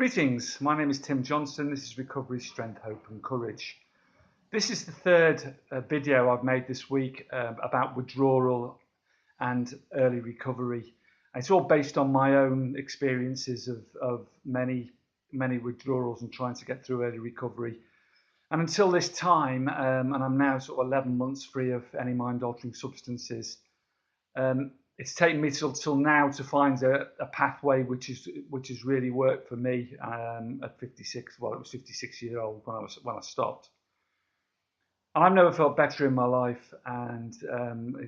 Greetings, my name is Tim Johnson. This is Recovery, Strength, Hope and Courage. This is the third video I've made this week about withdrawal and early recovery. It's all based on my own experiences of many withdrawals and trying to get through early recovery. And until this time, and I'm now sort of 11 months free of any mind-altering substances, it's taken me till now to find a pathway which has really worked for me at 56. Well, it was 56 years old when I stopped. And I've never felt better in my life, and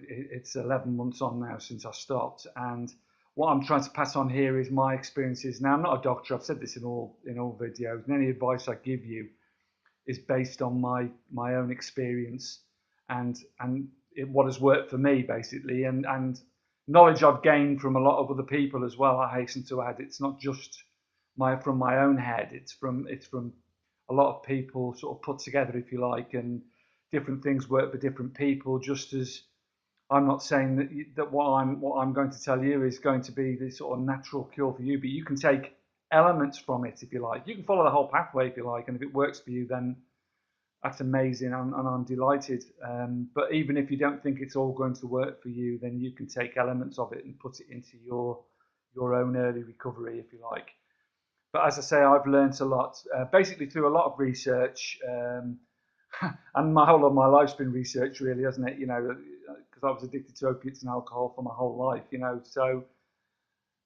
it's 11 months on now since I stopped. And what I'm trying to pass on here is my experiences. Now, I'm not a doctor. I've said this in all videos, and any advice I give you is based on my own experience and what has worked for me, basically, and knowledge I've gained from a lot of other people as well. I hasten to add, it's not just from my own head. It's from a lot of people sort of put together, if you like, and different things work for different people. Just as I'm not saying that what I'm going to tell you is going to be the sort of natural cure for you, but you can take elements from it, if you like. You can follow the whole pathway, if you like, and if it works for you, then that's amazing, and I'm delighted. But even if you don't think it's all going to work for you, then you can take elements of it and put it into your own early recovery, if you like. But as I say, I've learned a lot, basically through a lot of research, and my whole of my life's been research, really, hasn't it? You know, because I was addicted to opiates and alcohol for my whole life, you know. So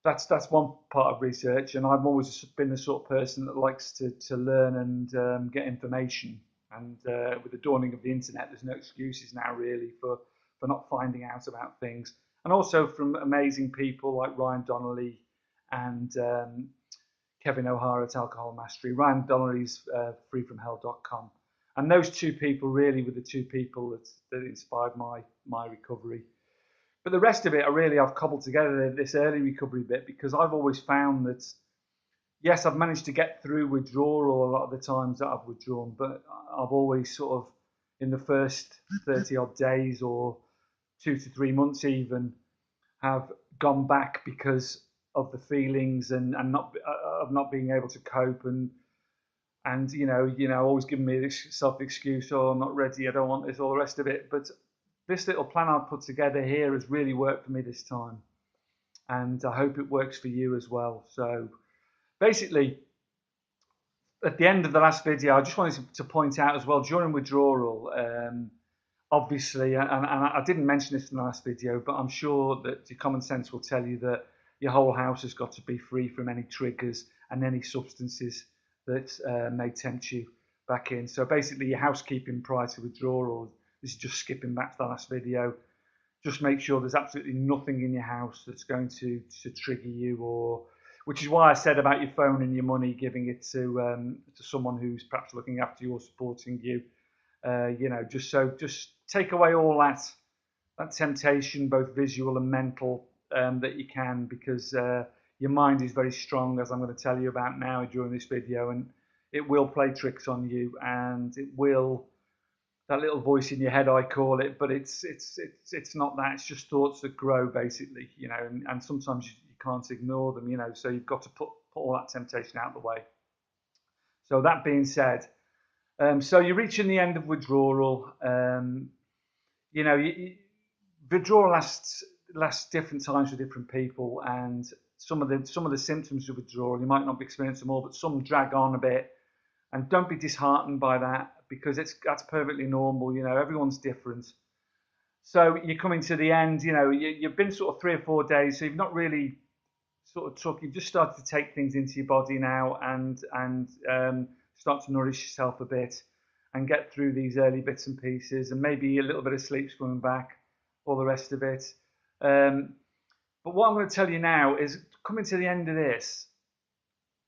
that's one part of research, and I've always been the sort of person that likes to learn and get information. And with the dawning of the internet, there's no excuses now, really, for not finding out about things. And also from amazing people like Ryan Donnelly and Kevin O'Hara at Alcohol Mastery. Ryan Donnelly's freefromhell.com. And those two people really were the two people that inspired my recovery. But the rest of it, I've cobbled together this early recovery bit, because I've always found that, yes, I've managed to get through withdrawal a lot of the times that I've withdrawn, but I've always sort of, in the first 30 odd days or 2 to 3 months even, have gone back because of the feelings and not being able to cope and you know always giving me this self-excuse, oh, I'm not ready, I don't want this, all the rest of it. But this little plan I've put together here has really worked for me this time, and I hope it works for you as well. So basically, at the end of the last video, I just wanted to point out as well, during withdrawal, obviously, and I didn't mention this in the last video, but I'm sure that your common sense will tell you that your whole house has got to be free from any triggers and any substances that may tempt you back in. So basically, your housekeeping prior to withdrawal, this is just skipping back to the last video. Just make sure there's absolutely nothing in your house that's going to trigger you, or which is why I said about your phone and your money, giving it to someone who's perhaps looking after you or supporting you. You know, just take away all that temptation, both visual and mental, that you can, because your mind is very strong, as I'm going to tell you about now during this video, and it will play tricks on you, and it will, that little voice in your head, I call it, but it's not that. It's just thoughts that grow, basically, you know, and sometimes you can't ignore them, you know, so you've got to put all that temptation out of the way. So that being said, so you're reaching the end of withdrawal. You know, withdrawal lasts different times for different people, and some of the symptoms of withdrawal, you might not be experiencing them all, but some drag on a bit. And don't be disheartened by that, because that's perfectly normal. You know, everyone's different. So you're coming to the end. You know, you've been sort of 3 or 4 days, so you've not really sort of you've just started to take things into your body now, and start to nourish yourself a bit and get through these early bits and pieces, and maybe a little bit of sleep's coming back, all the rest of it. But what I'm going to tell you now is, coming to the end of this,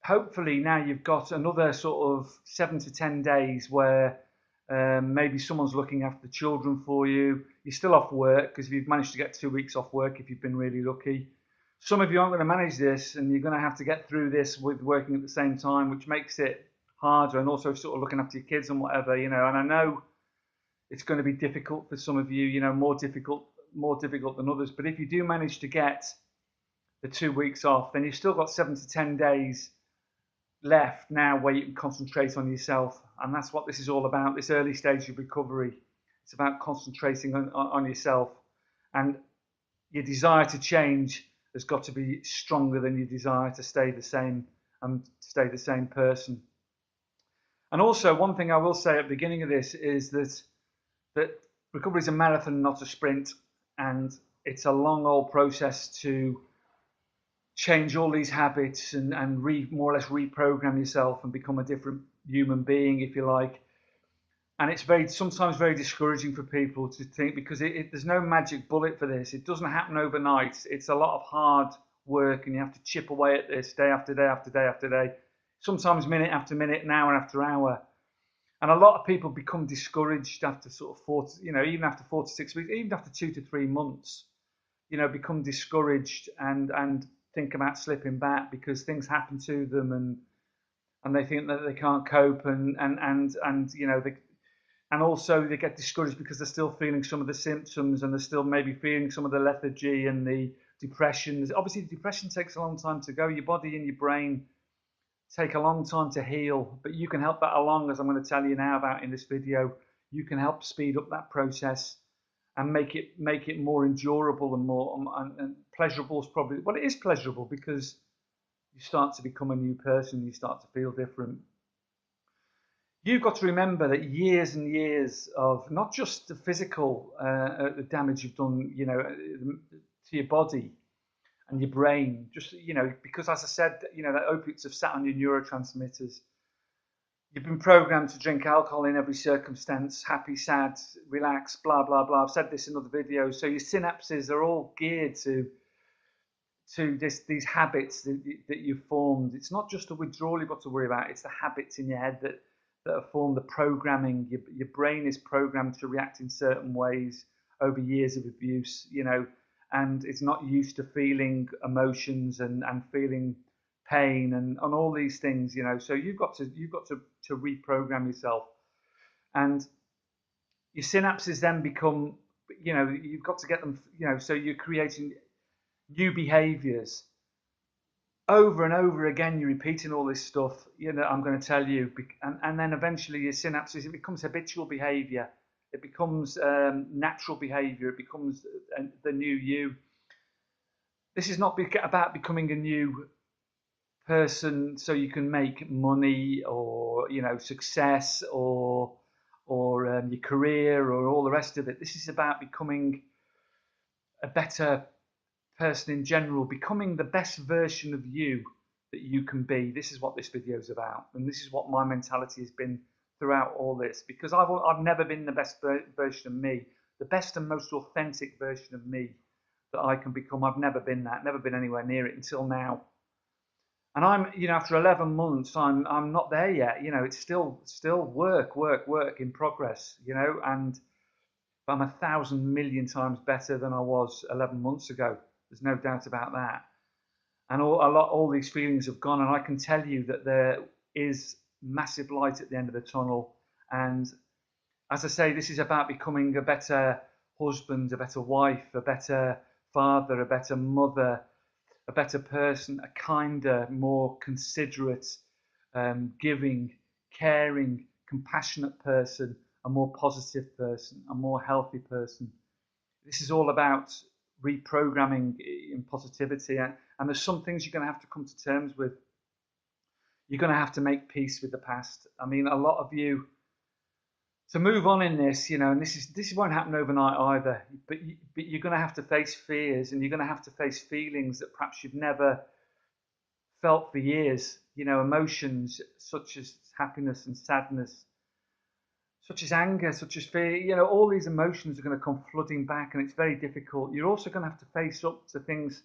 hopefully now you've got another sort of 7 to 10 days where maybe someone's looking after the children for you. You're still off work, because if you've managed to get 2 weeks off work, if you've been really lucky. Some of you aren't going to manage this, and you're going to have to get through this with working at the same time, which makes it harder, and also sort of looking after your kids and whatever, you know. And I know it's going to be difficult for some of you, you know, more difficult than others. But if you do manage to get the 2 weeks off, then you've still got 7 to 10 days left now where you can concentrate on yourself. And that's what this is all about, this early stage of recovery. It's about concentrating on yourself. And your desire to change has got to be stronger than your desire to stay the same and stay the same person. And also, one thing I will say at the beginning of this is that recovery is a marathon, not a sprint, and it's a long old process to change all these habits and more or less reprogram yourself and become a different human being, if you like. And it's sometimes very discouraging for people to think, because there's no magic bullet for this. It doesn't happen overnight. It's a lot of hard work, and you have to chip away at this day after day after day after day, sometimes minute after minute and hour after hour. And a lot of people become discouraged after sort of 40, even after 4 to 6 weeks, even after 2 to 3 months, become discouraged and think about slipping back because things happen to them, and they think that they can't cope, and also they get discouraged because they're still feeling some of the symptoms, and they're still maybe feeling some of the lethargy and the depression. Obviously, depression takes a long time to go. Your body and your brain take a long time to heal, but you can help that along, as I'm going to tell you now about in this video. You can help speed up that process and make it more endurable and more and pleasurable. Is probably, well, it is pleasurable because you start to become a new person. You start to feel different. You've got to remember that years and years of not just the physical damage you've done, to your body and your brain, just because, as I said, that opiates have sat on your neurotransmitters. You've been programmed to drink alcohol in every circumstance, happy, sad, relax, blah, blah, blah. I've said this in other videos. So your synapses are all geared to these habits that you've formed. It's not just the withdrawal you've got to worry about. It's the habits in your head that have formed the programming. Your brain is programmed to react in certain ways over years of abuse, and it's not used to feeling emotions and feeling pain and all these things, So you've got to reprogram yourself, and your synapses then become, you've got to get them, so you're creating new behaviors over and over again. You're repeating all this stuff, I'm going to tell you, and then eventually your synapses, it becomes habitual behavior. It becomes natural behavior. It becomes the new you. This is not about becoming a new person so you can make money or success or your career or all the rest of it. This is about becoming a better person in general, becoming the best version of you that you can be. This is what this video is about, and this is what my mentality has been throughout all this, because I've never been the best version of me, the best and most authentic version of me that I can become. I've never been that, never been anywhere near it until now. And I'm, after 11 months, I'm not there yet. It's still work in progress. And I'm 1,000 million times better than I was 11 months ago. There's no doubt about that. And all these feelings have gone, and I can tell you that there is massive light at the end of the tunnel. And as I say, this is about becoming a better husband, a better wife, a better father, a better mother, a better person, a kinder, more considerate, giving, caring, compassionate person, a more positive person, a more healthy person. This is all about reprogramming in positivity, and there's some things you're going to have to come to terms with. You're going to have to make peace with the past. I mean, a lot of you, to move on in this, and this won't happen overnight either, but you're going to have to face fears, and you're going to have to face feelings that perhaps you've never felt for years, emotions such as happiness and sadness, such as anger, such as fear. All these emotions are going to come flooding back, and it's very difficult. You're also going to have to face up to things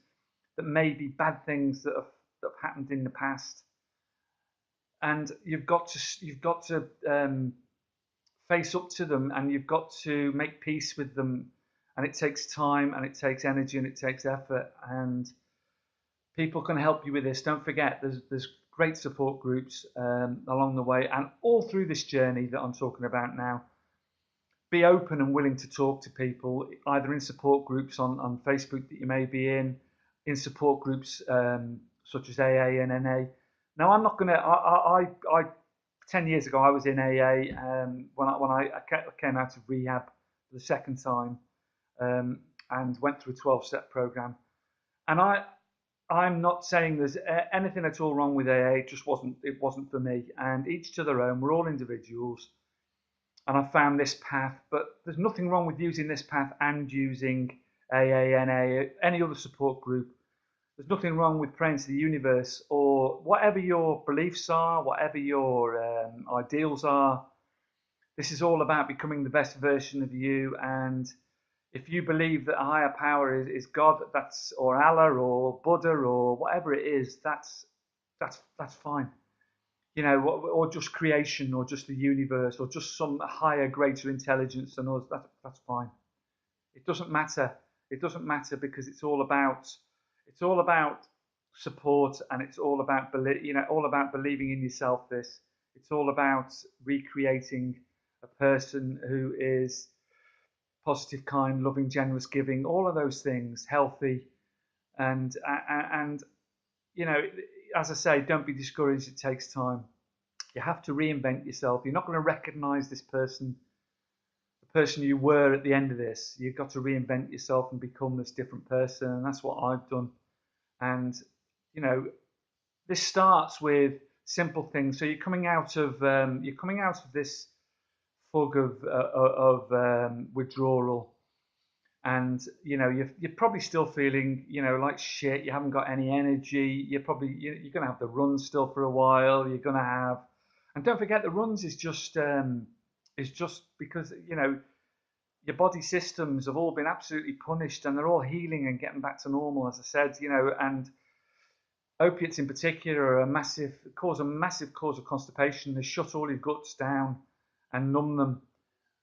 that may be bad things that have happened in the past, and you've got to face up to them, and you've got to make peace with them. And it takes time, and it takes energy, and it takes effort, and people can help you with this. Don't forget, there's great support groups along the way, and all through this journey that I'm talking about now. Be open and willing to talk to people, either in support groups on Facebook that you may be in support groups such as AA and NA, Now, I'm not going to, I 10 years ago, I was in AA when I came out of rehab for the second time, and went through a 12-step program. And I'm not saying there's anything at all wrong with AA. It wasn't for me. And each to their own. We're all individuals. And I found this path, but there's nothing wrong with using this path and using AA, NA, any other support group. There's nothing wrong with praying to the universe or whatever your beliefs are, whatever your ideals are. This is all about becoming the best version of you. And if you believe that a higher power is God, that's or Allah or Buddha or whatever it is, that's fine. You know, or just creation, or just the universe, or just some higher, greater intelligence than us. That's fine. It doesn't matter. It doesn't matter because it's all about support, and it's all about all about believing in yourself. It's all about recreating a person who is positive, kind, loving, generous, giving, all of those things, healthy, and you know, as I say, don't be discouraged. It takes time. You have to reinvent yourself. You're not going to recognize this person, the person you were at the end of this. You've got to reinvent yourself and become this different person, and that's what I've done. And you know, this starts with simple things. So you're coming out of this fog of withdrawal, and you know you're probably still feeling like shit. You haven't got any energy. You're going to have the runs still for a while. You're going to have, and don't forget the runs is just because your body systems have all been absolutely punished, and they're all healing and getting back to normal, as I said. And opiates in particular are a massive cause of constipation. They shut all your guts down and numb them.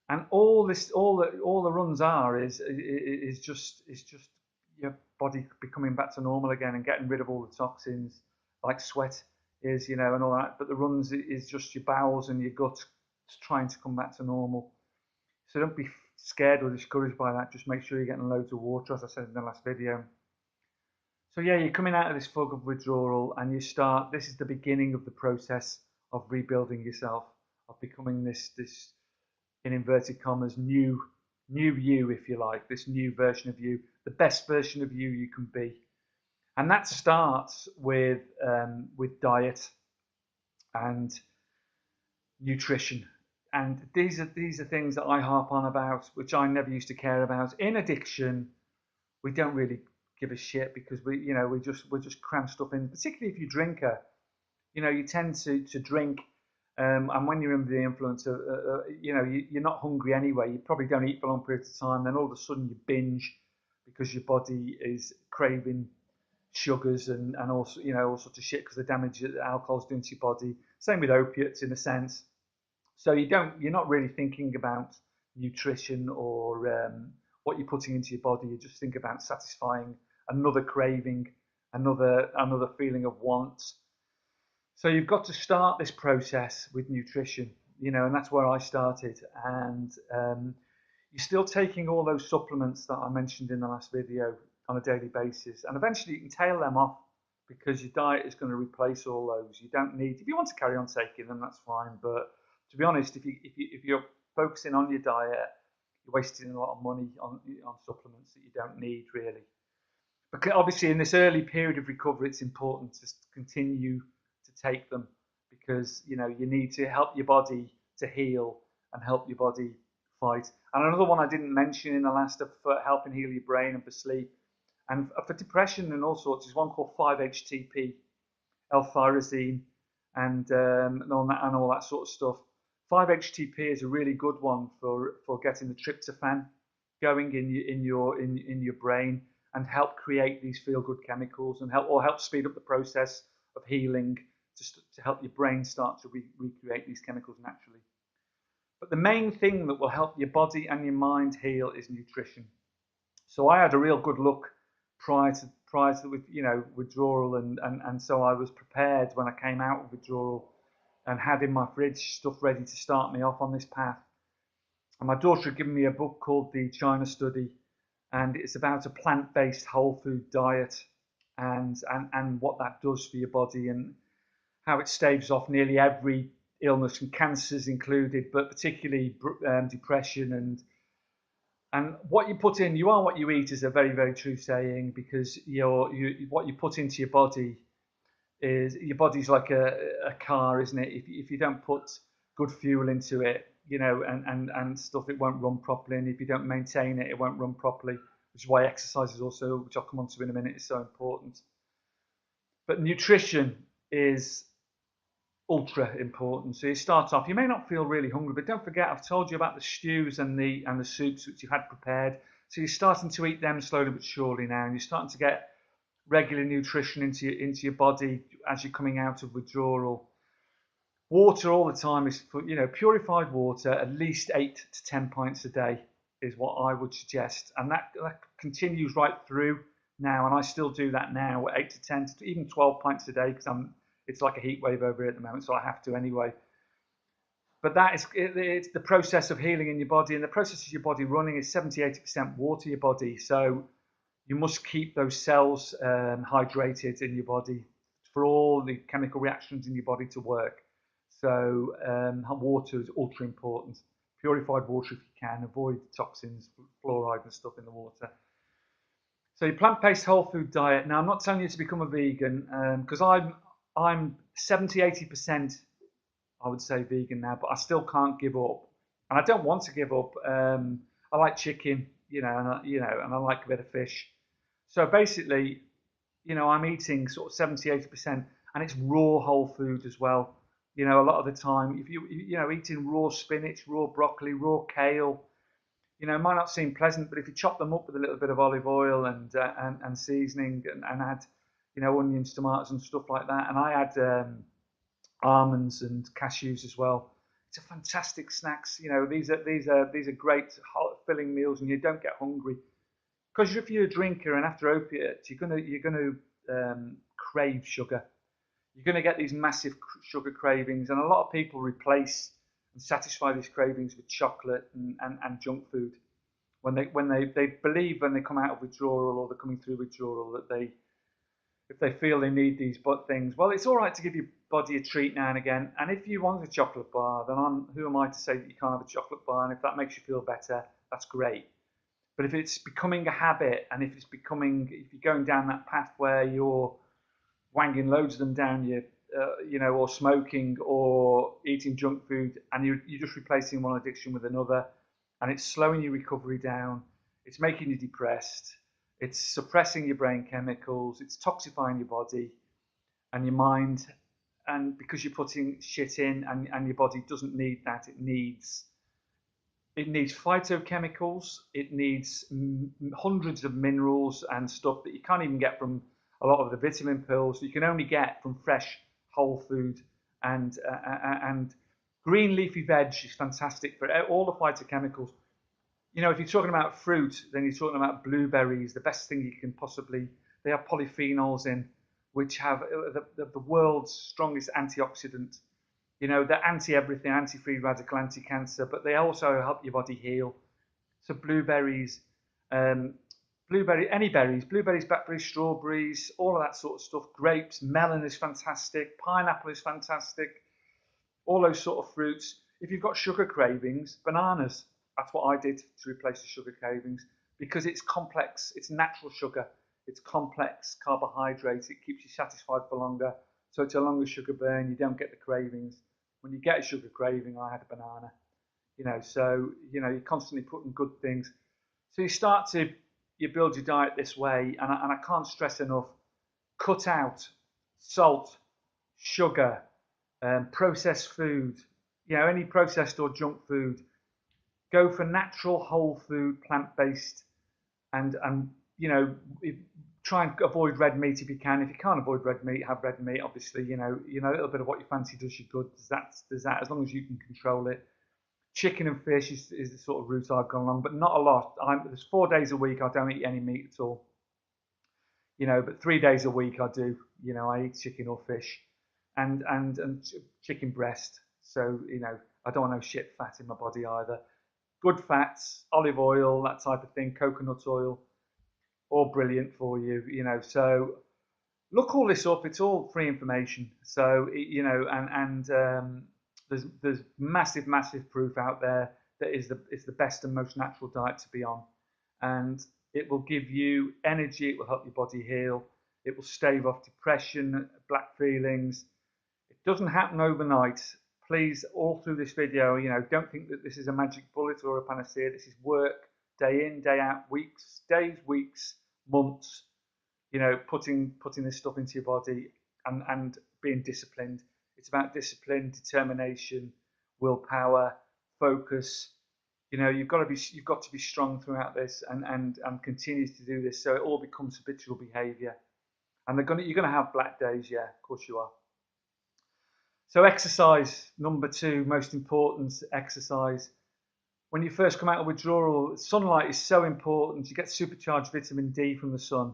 And all the runs are is just your body becoming back to normal again and getting rid of all the toxins, like sweat is, and all that. But the runs is just your bowels and your gut trying to come back to normal. So don't be scared or discouraged by that. Just make sure you're getting loads of water, as I said in the last video. So yeah, you're coming out of this fog of withdrawal, and this is the beginning of the process of rebuilding yourself, of becoming this in inverted commas new you, if you like, this new version of you, the best version of you can be. And that starts with diet and nutrition. And these are things that I harp on about, which I never used to care about. In addiction, we don't really give a shit because we're just cram stuff in. Particularly if you're a drinker, you tend to drink, and when you're under the influence of, you're not hungry anyway. You probably don't eat for long periods of time. Then all of a sudden you binge because your body is craving sugars and also all sorts of shit because the damage that alcohol's doing to your body. Same with opiates in a sense. So you're not really thinking about nutrition or what you're putting into your body. You just think about satisfying another craving, another feeling of want. So you've got to start this process with nutrition, and that's where I started. And you're still taking all those supplements that I mentioned in the last video on a daily basis, and eventually you can tail them off because your diet is going to replace all those. You don't need, if you want to carry on taking them, that's fine. But to be honest, if you're focusing on your diet, you're wasting a lot of money on supplements that you don't need really. But obviously, in this early period of recovery, it's important to continue to take them because you need to help your body to heal and help your body fight. And another one I didn't mention in the last for helping heal your brain and for sleep and for depression and all sorts is one called 5-HTP, L-tyrosine, and all that sort of stuff. 5-HTP is a really good one for getting the tryptophan going in your brain and help create these feel-good chemicals and help speed up the process of healing to help your brain start to recreate these chemicals naturally. But the main thing that will help your body and your mind heal is nutrition. So I had a real good look prior to the withdrawal, and so I was prepared when I came out of withdrawal and had in my fridge stuff ready to start me off on this path. And my daughter had given me a book called The China Study, and it's about a plant-based whole food diet and what that does for your body. And how it staves off nearly every illness, and cancers included, but particularly depression. And what you put in, you are what you eat, is a very, very true saying, because what you put into your body is, your body's like a car, isn't it? If you don't put good fuel into it, and stuff, it won't run properly. And if you don't maintain it, it won't run properly, which is why exercise is also, which I'll come on to in a minute, is so important. But nutrition is ultra important. So you start off, you may not feel really hungry, but don't forget, I've told you about the stews and the soups which you've had prepared. So you're starting to eat them slowly but surely now, and you're starting to get regular nutrition into your body as you're coming out of withdrawal. Water all the time is, purified water, at least 8 to 10 pints a day is what I would suggest, and that continues right through now, and I still do that now, 8 to 10 to even 12 pints a day, because it's like a heat wave over here at the moment, so I have to anyway. But it's the process of healing in your body, and the process of your body running is 70-80% water, your body. So you must keep those cells hydrated in your body for all the chemical reactions in your body to work. So water is ultra important. Purified water if you can. Avoid toxins, fluoride and stuff in the water. So your plant-based whole food diet. Now, I'm not telling you to become a vegan, because I'm 70-80%, I would say, vegan now, but I still can't give up, and I don't want to give up. I like chicken, and I like a bit of fish. So basically, I'm eating sort of 70-80%, and it's raw whole food as well. A lot of the time, if eating raw spinach, raw broccoli, raw kale, it might not seem pleasant, but if you chop them up with a little bit of olive oil and seasoning, and add, onions, tomatoes, and stuff like that, and I add almonds and cashews as well. It's a fantastic snacks. These are great filling meals, and you don't get hungry. Because if you're a drinker and after opiates, you're gonna crave sugar. You're gonna get these massive sugar cravings, and a lot of people replace and satisfy these cravings with chocolate and junk food. When they believe, when they come out of withdrawal, or they're coming through withdrawal, that if they feel they need these things, well, it's all right to give your body a treat now and again. And if you want a chocolate bar, then who am I to say that you can't have a chocolate bar? And if that makes you feel better, that's great. But if it's becoming a habit, and if you're going down that path where you're wanging loads of them down or smoking or eating junk food, and you're just replacing one addiction with another, and it's slowing your recovery down, it's making you depressed, it's suppressing your brain chemicals, it's toxifying your body and your mind, and because you're putting shit in, and your body doesn't need that. It needs phytochemicals, it needs hundreds of minerals and stuff that you can't even get from a lot of the vitamin pills. You can only get from fresh whole food, and green leafy veg is fantastic for all the phytochemicals. If you're talking about fruit, then you're talking about blueberries, the best thing you can possibly. They have polyphenols in, which have the world's strongest antioxidant. They're anti-everything, anti-free radical, anti-cancer, but they also help your body heal. So blueberries, any berries, blueberries, blackberries, strawberries, all of that sort of stuff. Grapes, melon is fantastic, pineapple is fantastic, all those sort of fruits. If you've got sugar cravings, bananas. That's what I did to replace the sugar cravings, because it's complex, it's natural sugar, it's complex carbohydrates, it keeps you satisfied for longer, so it's a longer sugar burn, you don't get the cravings. When you get a sugar craving, I had a banana. So you're constantly putting good things. So you build your diet this way, and I can't stress enough, cut out salt, sugar, processed food, any processed or junk food. Go for natural whole food, plant-based, and try and avoid red meat if you can. If you can't avoid red meat, have red meat. Obviously, a little bit of what you fancy does you good. There's that as long as you can control it. Chicken and fish is the sort of route I've gone along, but not a lot. There's 4 days a week I don't eat any meat at all. But 3 days a week I do. I eat chicken or fish, and chicken breast. So I don't want no shit fat in my body either. Good fats, olive oil, that type of thing, coconut oil, all brilliant for you. So look all this up. It's all free information. So there's massive proof out there that it's the best and most natural diet to be on, and it will give you energy. It will help your body heal. It will stave off depression, black feelings. It doesn't happen overnight. Please, all through this video, don't think that this is a magic bullet or a panacea. This is work, day in, day out, weeks, months. Putting this stuff into your body and being disciplined. It's about discipline, determination, willpower, focus. You've got to be strong throughout this and continue to do this so it all becomes habitual behaviour. And you're gonna have black days, yeah, of course you are. So exercise, number 2, most important, exercise. When you first come out of withdrawal, sunlight is so important. You get supercharged vitamin D from the sun.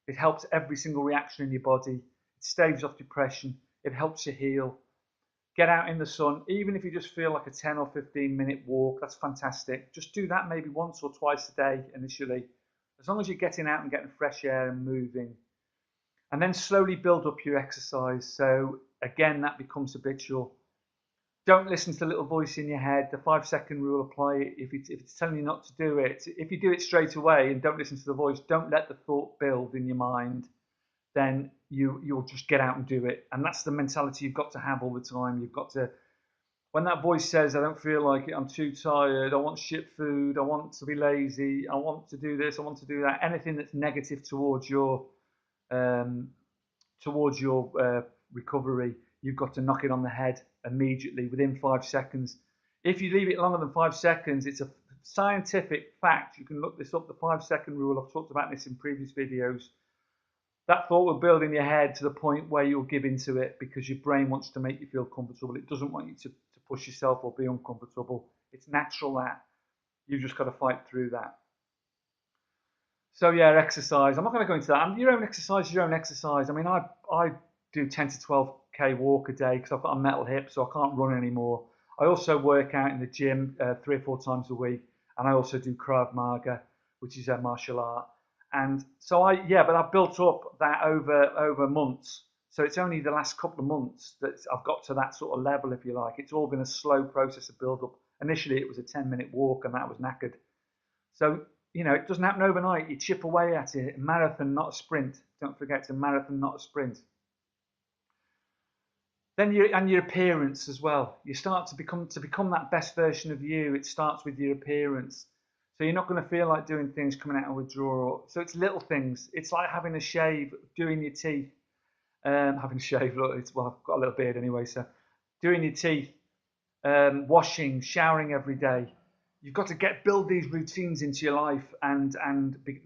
It helps every single reaction in your body. It staves off depression. It helps you heal. Get out in the sun, even if you just feel like a 10 or 15-minute walk, that's fantastic. Just do that maybe once or twice a day initially, as long as you're getting out and getting fresh air and moving. And then slowly build up your exercise. So again, that becomes habitual. Don't listen to the little voice in your head. The 5-second rule apply if it's telling you not to do it. If you do it straight away and don't listen to the voice, don't let the thought build in your mind, then you'll just get out and do it. And that's the mentality you've got to have all the time. You've got to, when that voice says, I don't feel like it, I'm too tired, I want shit food, I want to be lazy, I want to do this, I want to do that, anything that's negative towards your recovery, you've got to knock it on the head immediately within 5 seconds. If you leave it longer than 5 seconds, it's a scientific fact. You can look this up, the 5-second rule. I've talked about this in previous videos. That thought will build in your head to the point where you'll give into it because your brain wants to make you feel comfortable. It doesn't want you to push yourself or be uncomfortable. It's natural that. You've just got to fight through that. So yeah, exercise. I'm not going to go into that. Your own exercise is your own exercise. I mean, I do 10 to 12k walk a day because I've got a metal hip, so I can't run anymore. I also work out in the gym 3 or 4 times a week, and I also do Krav Maga, which is a martial art. And so but I've built up that over months. So it's only the last couple of months that I've got to that sort of level, if you like. It's all been a slow process of build up. Initially, it was a 10-minute walk, and that was knackered. So it doesn't happen overnight. You chip away at it. Marathon, not a sprint. Don't forget, it's a marathon, not a sprint. Then your appearance as well. You start to become that best version of you. It starts with your appearance. So you're not going to feel like doing things coming out of withdrawal. So it's little things. It's like having a shave, doing your teeth. Having a shave, look, I've got a little beard anyway. So doing your teeth, washing, showering every day. You've got to build these routines into your life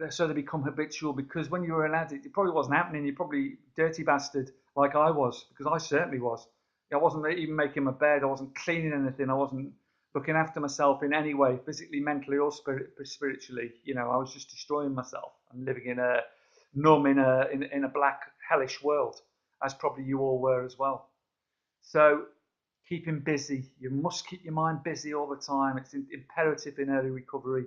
so they become habitual, because when you were an addict, it probably wasn't happening. You're probably dirty bastard like I was, because I certainly was. I wasn't even making my bed. I wasn't cleaning anything. I wasn't looking after myself in any way, physically, mentally, or spiritually. I was just destroying myself and living in a black, hellish world, as probably you all were as well. So keeping busy. You must keep your mind busy all the time. It's imperative in early recovery.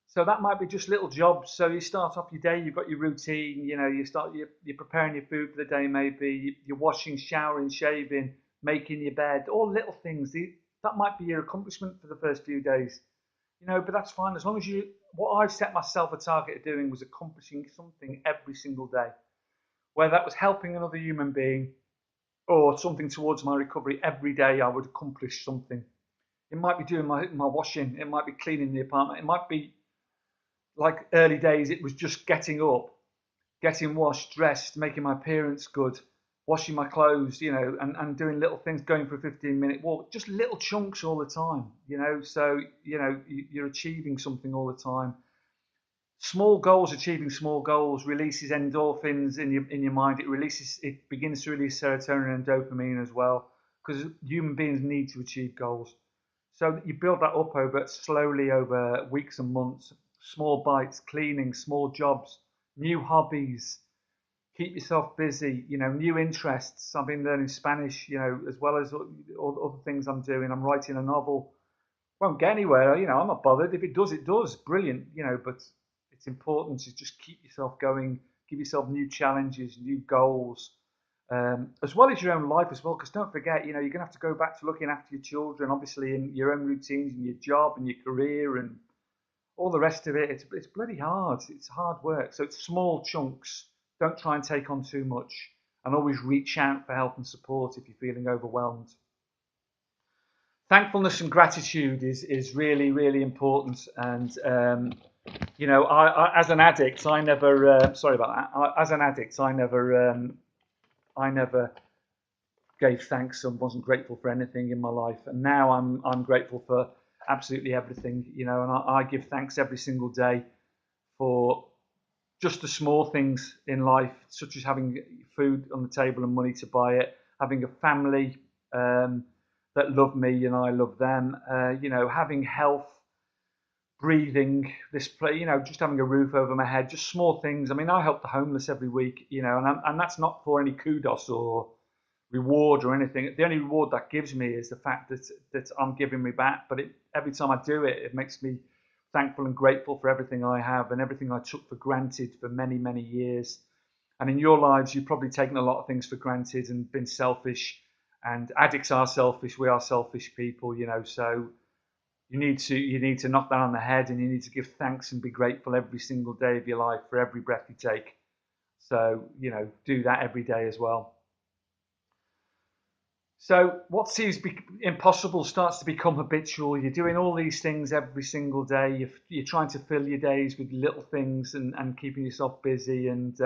So that might be just little jobs. So you start off your day, you've got your routine, you're preparing your food for the day, maybe you're washing, showering, shaving, making your bed, all little things. That might be your accomplishment for the first few days, but that's fine. As long as what I've set myself a target of doing was accomplishing something every single day, whether that was helping another human being or something towards my recovery. Every day I would accomplish something. It might be doing my washing. It might be cleaning the apartment. It might be like early days, it was just getting up, getting washed, dressed, making my appearance good, washing my clothes, and doing little things, going for a 15-minute walk, just little chunks all the time, so, you're achieving something all the time. Small goals, achieving small goals releases endorphins in your mind. It begins to release serotonin and dopamine as well, because human beings need to achieve goals. So you build that up slowly over weeks and months. Small bites, cleaning, small jobs, new hobbies. Keep yourself busy. New interests. I've been learning Spanish, as well as all other things I'm doing. I'm writing a novel. Won't get anywhere, I'm not bothered. If it does, it does. Brilliant, but it's important to just keep yourself going, give yourself new challenges, new goals, as well as your own life as well. Because don't forget, you're going to have to go back to looking after your children, obviously, in your own routines and your job and your career and all the rest of it. It's bloody hard. It's hard work. So it's small chunks. Don't try and take on too much, and always reach out for help and support if you're feeling overwhelmed. Thankfulness and gratitude is really, really important. And I as an addict, I never. Sorry about that. As an addict, I never gave thanks and wasn't grateful for anything in my life. And now I'm grateful for absolutely everything. And I give thanks every single day for just the small things in life, such as having food on the table and money to buy it, having a family that love me and I love them, having health, breathing, just having a roof over my head, just small things. I mean, I help the homeless every week, and that's not for any kudos or reward or anything. The only reward that gives me is the fact that I'm giving me back. But every time I do it, it makes me thankful and grateful for everything I have and everything I took for granted for many, many years. And in your lives, you've probably taken a lot of things for granted and been selfish. And addicts are selfish. We are selfish people, So you need to knock that on the head, and you need to give thanks and be grateful every single day of your life for every breath you take. So, do that every day as well. So what seems impossible starts to become habitual. You're doing all these things every single day. You're trying to fill your days with little things and keeping yourself busy. And,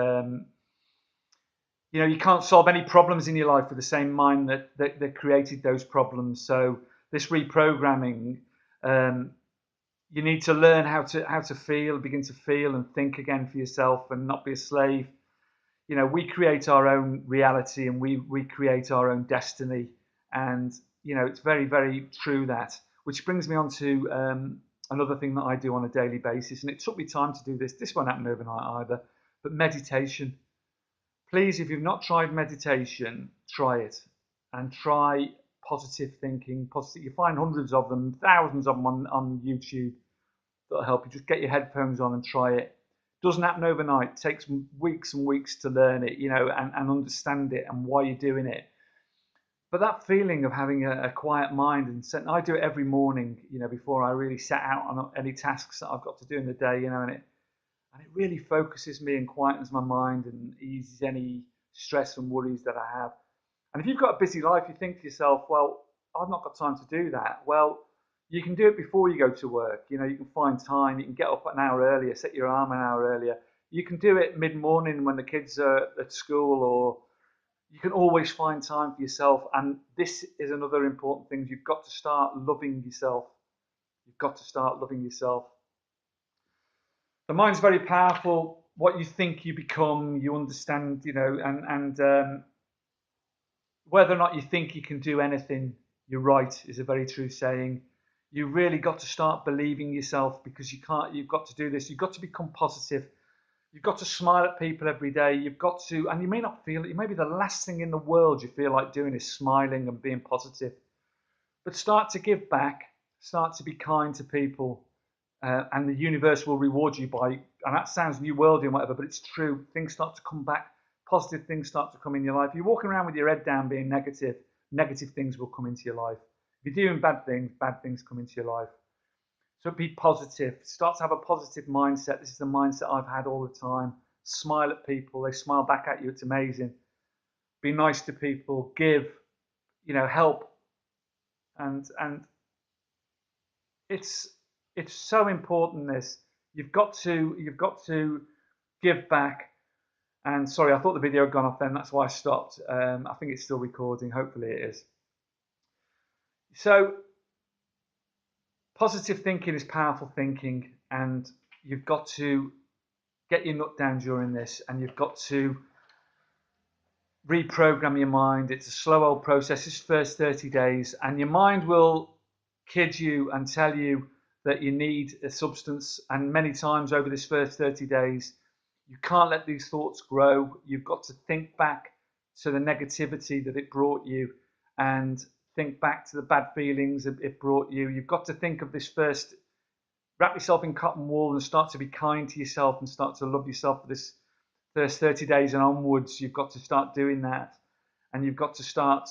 you can't solve any problems in your life with the same mind that created those problems. So this reprogramming, you need to learn how to feel, begin to feel and think again for yourself and not be a slave. We create our own reality and we create our own destiny. And, it's very, very true that. Which brings me on to another thing that I do on a daily basis. And it took me time to do this. This won't happen overnight either. But meditation. Please, if you've not tried meditation, try it. And try positive thinking. You find hundreds of them, thousands of them on YouTube that'll help you. Just get your headphones on and try it. Doesn't happen overnight. It takes weeks and weeks to learn it, and understand it and why you're doing it. But that feeling of having a quiet mind, and I do it every morning, before I really set out on any tasks that I've got to do in the day, and it really focuses me and quietens my mind and eases any stress and worries that I have. And if you've got a busy life, you think to yourself, well, I've not got time to do that. Well, you can do it before you go to work. You can find time. You can get up an hour earlier, set your alarm an hour earlier. You can do it mid-morning when the kids are at school, or you can always find time for yourself. And this is another important thing. You've got to start loving yourself. You've got to start loving yourself. The mind's very powerful. What you think you become, you understand, and whether or not you think you can do anything, you're right, is a very true saying. You really got to start believing yourself, because you've got to do this. You've got to become positive. You've got to smile at people every day. You've got to, and you may not feel it, it may be the last thing in the world you feel like doing is smiling and being positive. But start to give back, start to be kind to people, and the universe will reward you by, and that sounds new worldly and whatever, but it's true. Things start to come back. Positive things start to come in your life. You're walking around with your head down being negative, negative things will come into your life. If you're doing bad things come into your life. So be positive. Start to have a positive mindset. This is the mindset I've had all the time. Smile at people. They smile back at you. It's amazing. Be nice to people. Give, help. And it's so important, this. You've got to give back. And sorry, I thought the video had gone off then. That's why I stopped. I think it's still recording. Hopefully it is. So positive thinking is powerful thinking, and you've got to get your nut down during this, and you've got to reprogram your mind. It's a slow old process. This first 30 days, and your mind will kid you and tell you that you need a substance, and many times over this first 30 days, you can't let these thoughts grow. You've got to think back to the negativity that it brought you, and think back to the bad feelings it brought you. You've got to think of this first, wrap yourself in cotton wool and start to be kind to yourself and start to love yourself for this first 30 days and onwards, you've got to start doing that, and you've got to start